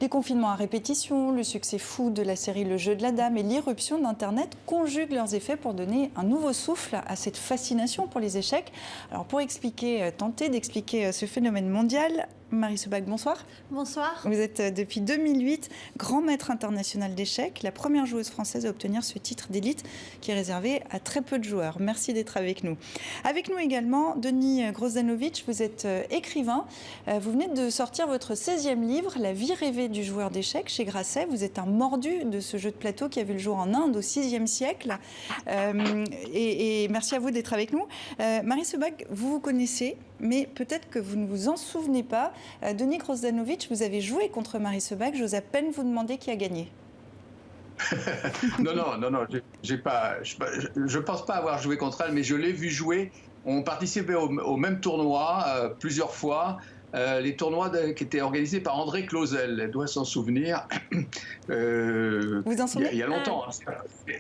Les confinements à répétition, le succès fou de la série Le Jeu de la Dame et l'irruption d'Internet conjuguent leurs effets pour donner un nouveau souffle à cette fascination pour les échecs. Alors pour tenter d'expliquer ce phénomène mondial, Marie Sebag, bonsoir. Bonsoir. Vous êtes depuis 2008 grand maître international d'échecs, la première joueuse française à obtenir ce titre d'élite qui est réservé à très peu de joueurs. Merci d'être avec nous. Avec nous également, Denis Grozdanovic, vous êtes écrivain. Vous venez de sortir votre 16e livre, La vie rêvée du joueur d'échecs, chez Grasset. Vous êtes un mordu de ce jeu de plateau qui a vu le jour en Inde au 6e siècle. Et merci à vous d'être avec nous. Marie Sebag, vous vous connaissez, mais peut-être que vous ne vous en souvenez pas. Denis Grozdanovic, vous avez joué contre Marie Sebag. J'ose à peine vous demander qui a gagné. Non, je pense pas avoir joué contre elle, mais je l'ai vu jouer. On participait au même tournoi plusieurs fois. Les tournois qui étaient organisés par André Clausel, elle doit s'en souvenir. Vous en souvenez ? Il y a longtemps,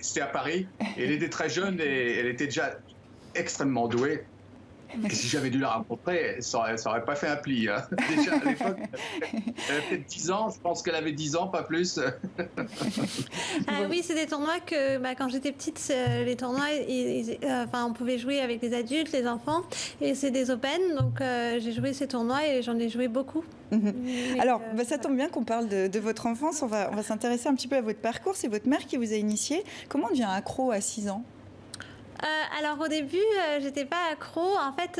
c'était à Paris. Et elle était très jeune et elle était déjà extrêmement douée. Et si j'avais dû la rencontrer, ça aurait pas fait un pli. Hein. Déjà à l'époque, elle avait peut-être 10 ans, je pense qu'elle avait 10 ans, pas plus. Oui, c'est des tournois que, quand j'étais petite, les tournois, on pouvait jouer avec les adultes, les enfants, et c'est des open, donc j'ai joué ces tournois et j'en ai joué beaucoup. Alors, ça tombe bien qu'on parle de votre enfance, on va s'intéresser un petit peu à votre parcours, c'est votre mère qui vous a initié. Comment on devient accro à 6 ans ? Alors au début, j'étais pas accro. En fait,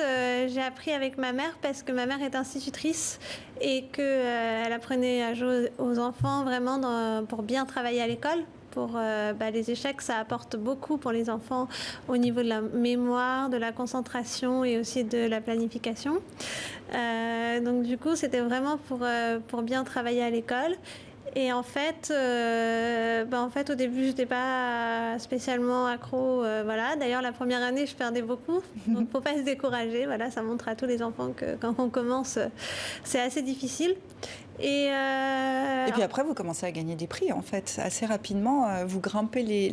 j'ai appris avec ma mère parce que ma mère est institutrice et qu'elle apprenait à jouer aux enfants vraiment pour bien travailler à l'école. Pour les échecs, ça apporte beaucoup pour les enfants au niveau de la mémoire, de la concentration et aussi de la planification. Donc du coup, c'était vraiment pour bien travailler à l'école. Et en fait, au début, j'étais pas spécialement accro. Voilà. D'ailleurs, la première année, je perdais beaucoup. Donc, faut pas se décourager. Voilà, ça montre à tous les enfants que quand on commence, c'est assez difficile. Et puis après, vous commencez à gagner des prix, en fait. Assez rapidement, vous grimpez les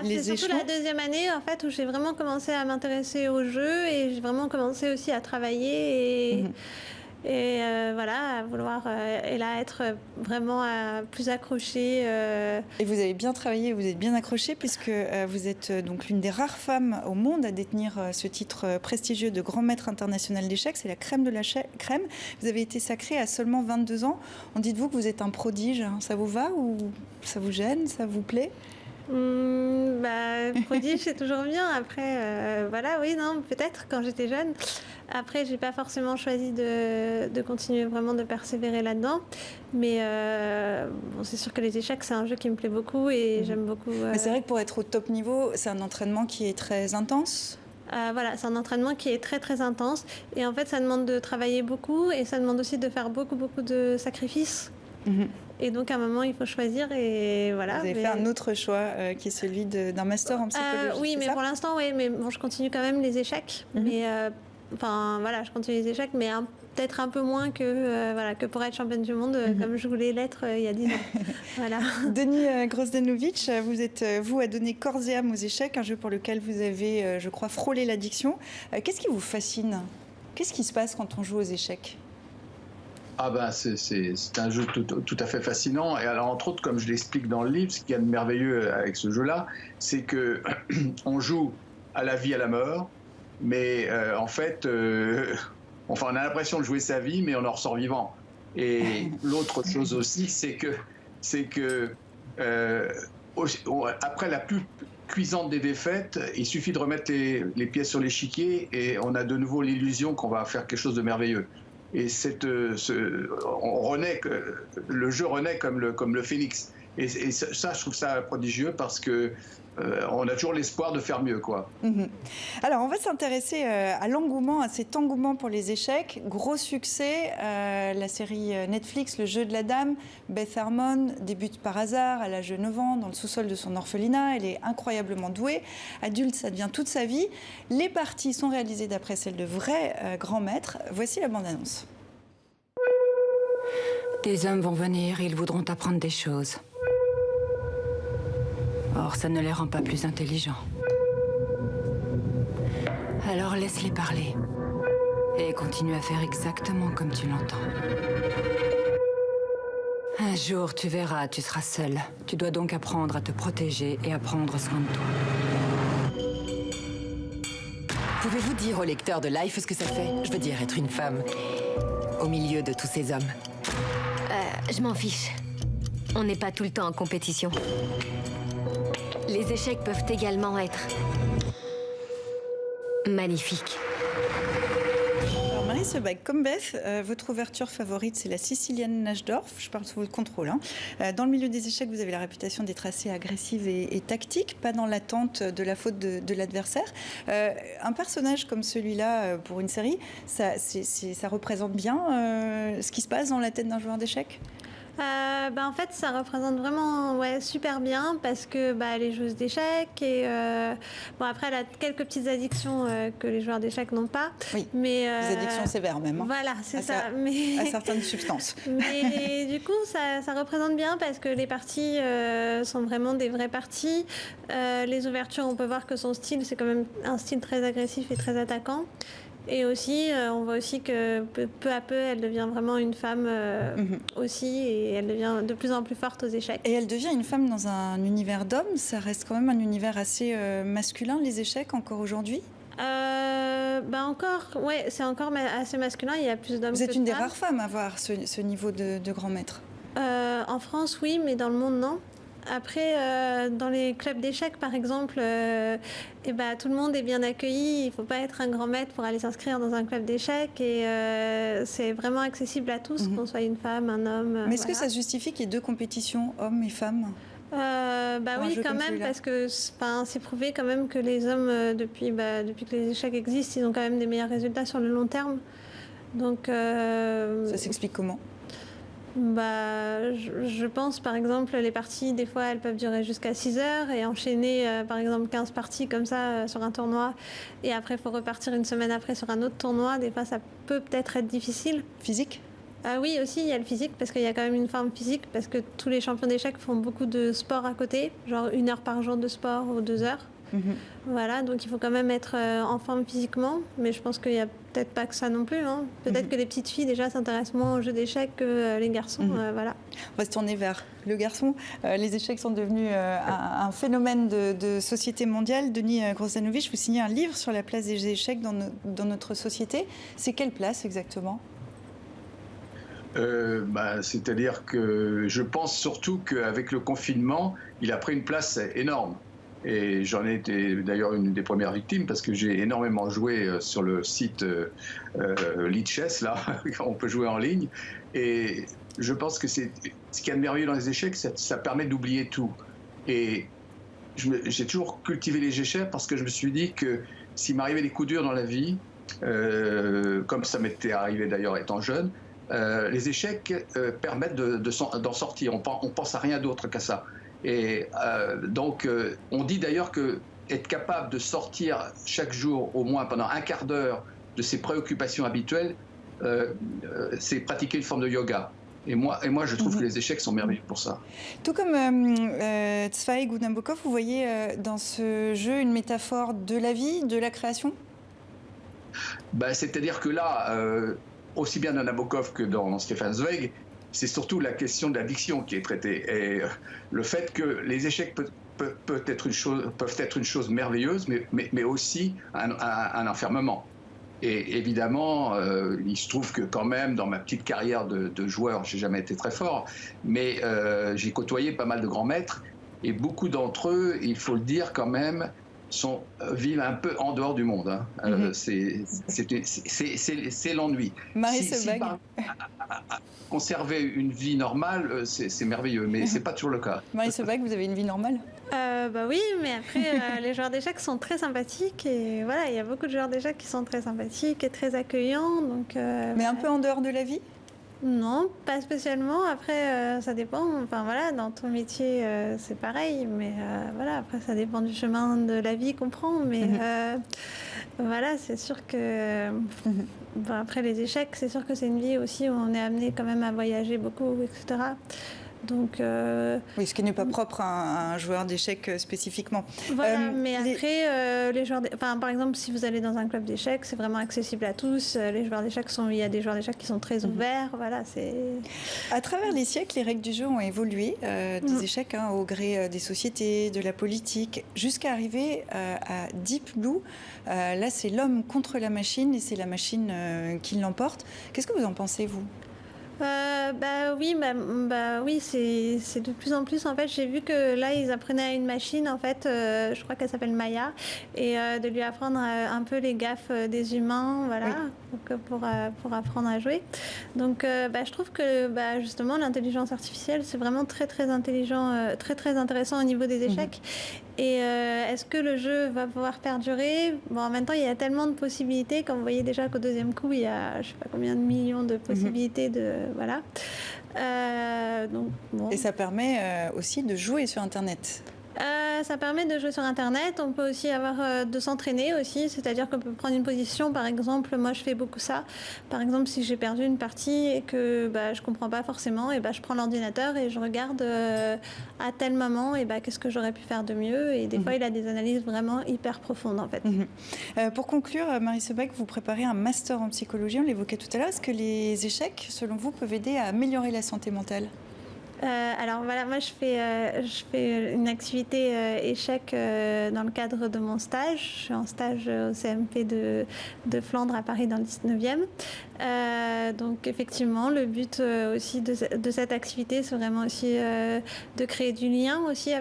c'est surtout échelons. la deuxième année, en fait, où j'ai vraiment commencé à m'intéresser au jeu et j'ai vraiment commencé aussi à travailler à vouloir être vraiment plus accrochée. Et vous avez bien travaillé, vous êtes bien accrochée, puisque vous êtes donc l'une des rares femmes au monde à détenir ce titre prestigieux de grand maître international d'échecs. C'est la crème de la crème. Vous avez été sacrée à seulement 22 ans. Dites-vous que vous êtes un prodige. Ça vous va ou ça vous gêne, ça vous plaît ? Prodige, c'est toujours bien. Après, peut-être quand j'étais jeune. Après, j'ai pas forcément choisi de continuer vraiment de persévérer là-dedans. Mais c'est sûr que les échecs, c'est un jeu qui me plaît beaucoup et j'aime beaucoup. Mais c'est vrai que pour être au top niveau, c'est un entraînement qui est très intense. C'est un entraînement qui est très très intense. Et en fait, ça demande de travailler beaucoup et ça demande aussi de faire beaucoup de sacrifices. Et donc, à un moment, il faut choisir et voilà. Vous avez fait un autre choix qui est celui d'un master en psychologie. Oui, mais pour l'instant, oui. Mais bon, je continue quand même les échecs. Mais je continue les échecs, mais peut-être un peu moins que pour être championne du monde, comme je voulais l'être il y a 10 ans. Voilà. Denis Grozdanovic, vous êtes à donner corps et âme aux échecs, un jeu pour lequel vous avez, je crois, frôlé l'addiction. Qu'est-ce qui vous fascine ? Qu'est-ce qui se passe quand on joue aux échecs ? C'est un jeu tout à fait fascinant. Et alors, entre autres, comme je l'explique dans le livre, ce qu'il y a de merveilleux avec ce jeu-là, c'est que on joue à la vie, à la mort, mais en fait, on a l'impression de jouer sa vie, mais on en ressort vivant. Et l'autre chose aussi, c'est que après la plus cuisante des défaites, il suffit de remettre les pièces sur l'échiquier et on a de nouveau l'illusion qu'on va faire quelque chose de merveilleux. Et le jeu renaît comme le phénix. Et ça, je trouve ça prodigieux parce que on a toujours l'espoir de faire mieux, quoi. Alors, on va s'intéresser à cet engouement pour les échecs. Gros succès, la série Netflix, Le Jeu de la Dame. Beth Harmon débute par hasard à l'âge de 9 ans dans le sous-sol de son orphelinat. Elle est incroyablement douée. Adulte, ça devient toute sa vie. Les parties sont réalisées d'après celles de vrais grands maîtres. Voici la bande-annonce. Des hommes vont venir, ils voudront apprendre des choses. Or, ça ne les rend pas plus intelligents. Alors laisse-les parler. Et continue à faire exactement comme tu l'entends. Un jour, tu verras, tu seras seule. Tu dois donc apprendre à te protéger et à prendre soin de toi. Pouvez-vous dire au lecteur de Life ce que ça fait? Je veux dire, être une femme au milieu de tous ces hommes. Je m'en fiche. On n'est pas tout le temps en compétition. Les échecs peuvent également être magnifiques. Alors Marie Sebag, comme Beth, votre ouverture favorite, c'est la Sicilienne Najdorf. Je parle sous votre contrôle. Dans le milieu des échecs, vous avez la réputation d'être assez agressive et tactique, pas dans l'attente de la faute de l'adversaire. Un personnage comme celui-là, pour une série, ça représente bien ce qui se passe dans la tête d'un joueur d'échecs? En fait, ça représente vraiment super bien parce que elle est joueuse d'échecs et après elle a quelques petites addictions que les joueurs d'échecs n'ont pas. Oui, mais des addictions sévères même. Voilà, c'est ça. À certaines substances. Mais du coup, ça représente bien parce que les parties sont vraiment des vraies parties. Les ouvertures, on peut voir que son style, c'est quand même un style très agressif et très attaquant. Et aussi, on voit aussi que peu à peu, elle devient vraiment une femme aussi, et elle devient de plus en plus forte aux échecs. Et elle devient une femme dans un univers d'hommes. Ça reste quand même un univers assez masculin, les échecs, encore aujourd'hui? Encore, c'est encore assez masculin. Il y a plus d'hommes. Vous êtes une des femmes. rares femmes à avoir ce niveau de grand maître. En France, oui, mais dans le monde, non. Après, dans les clubs d'échecs, par exemple, tout le monde est bien accueilli. Il ne faut pas être un grand maître pour aller s'inscrire dans un club d'échecs. Et c'est vraiment accessible à tous, qu'on soit une femme, un homme. Mais est-ce que ça justifie qu'il y ait deux compétitions, hommes et femmes? Oui, quand même, parce que c'est prouvé quand même que les hommes, depuis que les échecs existent, ils ont quand même des meilleurs résultats sur le long terme. Donc, ça s'explique comment? Je pense, par exemple, les parties, des fois, elles peuvent durer jusqu'à 6 heures et enchaîner, par exemple, 15 parties comme ça sur un tournoi. Et après, il faut repartir une semaine après sur un autre tournoi. Des fois, ça peut peut-être être difficile. Physique? Oui, aussi, il y a le physique, parce qu'il y a quand même une forme physique, parce que tous les champions d'échecs font beaucoup de sport à côté, genre 1 heure par jour de sport ou 2 heures. Voilà, donc il faut quand même être en forme physiquement, mais je pense qu'il n'y a peut-être pas que ça non plus. Peut-être que les petites filles déjà s'intéressent moins aux jeux d'échecs que les garçons. Voilà. On va se tourner vers le garçon. Les échecs sont devenus un phénomène de société mondiale. Denis Grosdanovic, vous signez un livre sur la place des échecs dans notre société. C'est quelle place exactement? C'est-à-dire que je pense surtout qu'avec le confinement, il a pris une place énorme. Et j'en ai été d'ailleurs une des premières victimes parce que j'ai énormément joué sur le site Lichess, là, on peut jouer en ligne. Et je pense que ce qu'il y a de merveilleux dans les échecs, ça permet d'oublier tout. Et j'ai toujours cultivé les échecs parce que je me suis dit que s'il m'arrivait des coups durs dans la vie, comme ça m'était arrivé d'ailleurs étant jeune, les échecs permettent d'en sortir. On pense à rien d'autre qu'à ça. Et donc, on dit d'ailleurs que être capable de sortir chaque jour, au moins pendant un quart d'heure, de ses préoccupations habituelles, c'est pratiquer une forme de yoga. Et moi je trouve que les échecs sont merveilleux pour ça. Tout comme Zweig ou Nabokov, vous voyez dans ce jeu une métaphore de la vie, de la création? C'est-à-dire que là, aussi bien dans Nabokov que dans Stefan Zweig, c'est surtout la question de l'addiction qui est traitée. Et le fait que les échecs peuvent être une chose merveilleuse, mais aussi un enfermement. Et évidemment, il se trouve que quand même, dans ma petite carrière de joueur, j'ai jamais été très fort, mais j'ai côtoyé pas mal de grands maîtres, et beaucoup d'entre eux, il faut le dire quand même, vivent un peu en dehors du monde. C'est l'ennui. Marie Sebag. Conserver une vie normale, c'est merveilleux, mais c'est pas toujours le cas. Marie Sebag, vous avez une vie normale? Oui, mais après, les joueurs d'échecs sont très sympathiques et voilà, il y a beaucoup de joueurs d'échecs qui sont très sympathiques et très accueillants. Donc, mais un peu en dehors de la vie? Non, pas spécialement. Après, ça dépend. Enfin voilà, dans ton métier, c'est pareil. Mais voilà, après, ça dépend du chemin de la vie qu'on prend. Mais voilà, c'est sûr que après les échecs, c'est sûr que c'est une vie aussi où on est amené quand même à voyager beaucoup, etc. Donc, oui, ce qui n'est pas propre à un joueur d'échecs spécifiquement. Voilà, mais après, les joueurs par exemple, si vous allez dans un club d'échecs, c'est vraiment accessible à tous. Les joueurs d'échecs il y a des joueurs d'échecs qui sont très ouverts. Voilà, c'est... À travers les siècles, les règles du jeu ont évolué des échecs au gré des sociétés, de la politique, jusqu'à arriver à Deep Blue. Là, c'est l'homme contre la machine et c'est la machine qui l'emporte. Qu'est-ce que vous en pensez, vous ? Oui, c'est de plus en plus. En fait, j'ai vu que là, ils apprenaient à une machine, en fait, je crois qu'elle s'appelle Maya, et de lui apprendre un peu les gaffes des humains, voilà, donc, pour apprendre à jouer. Donc, je trouve que justement, l'intelligence artificielle, c'est vraiment très, très intelligent, très, très intéressant au niveau des échecs. Et est-ce que le jeu va pouvoir perdurer ? Bon, en même temps, il y a tellement de possibilités. Comme vous voyez déjà qu'au deuxième coup, il y a je ne sais pas combien de millions de possibilités. Voilà. Donc, bon. Et ça permet aussi de jouer sur Internet. Ça permet de jouer sur Internet. On peut aussi avoir de s'entraîner aussi, c'est-à-dire qu'on peut prendre une position. Par exemple, moi je fais beaucoup ça. Par exemple, si j'ai perdu une partie et que je comprends pas forcément, et je prends l'ordinateur et je regarde à tel moment et qu'est-ce que j'aurais pu faire de mieux. Et des fois, il a des analyses vraiment hyper profondes en fait. Pour conclure, Marie Sebac, vous préparez un master en psychologie. On l'évoquait tout à l'heure. Est-ce que les échecs, selon vous, peuvent aider à améliorer la santé mentale ? Alors voilà, moi je fais une activité échec dans le cadre de mon stage. Je suis en stage au CMP de Flandre à Paris dans le 19e. Donc effectivement, le but aussi de cette activité, c'est vraiment aussi de créer du lien aussi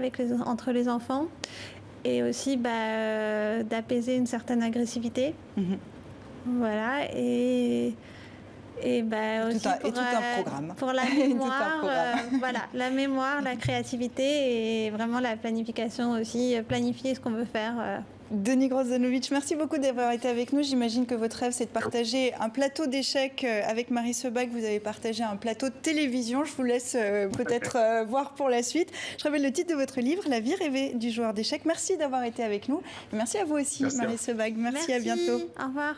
entre les enfants et aussi d'apaiser une certaine agressivité. Voilà, et aussi tout un programme. Pour la mémoire, la mémoire, la créativité et vraiment la planification aussi, planifier ce qu'on veut faire. Denis Grosdanovic, merci beaucoup d'avoir été avec nous. J'imagine que votre rêve, c'est de partager un plateau d'échecs avec Marie Sebac. Vous avez partagé un plateau de télévision. Je vous laisse peut-être voir pour la suite. Je rappelle le titre de votre livre, La vie rêvée du joueur d'échecs. Merci d'avoir été avec nous. Merci à vous aussi, Marie Sebac. Merci, à bientôt. Au revoir.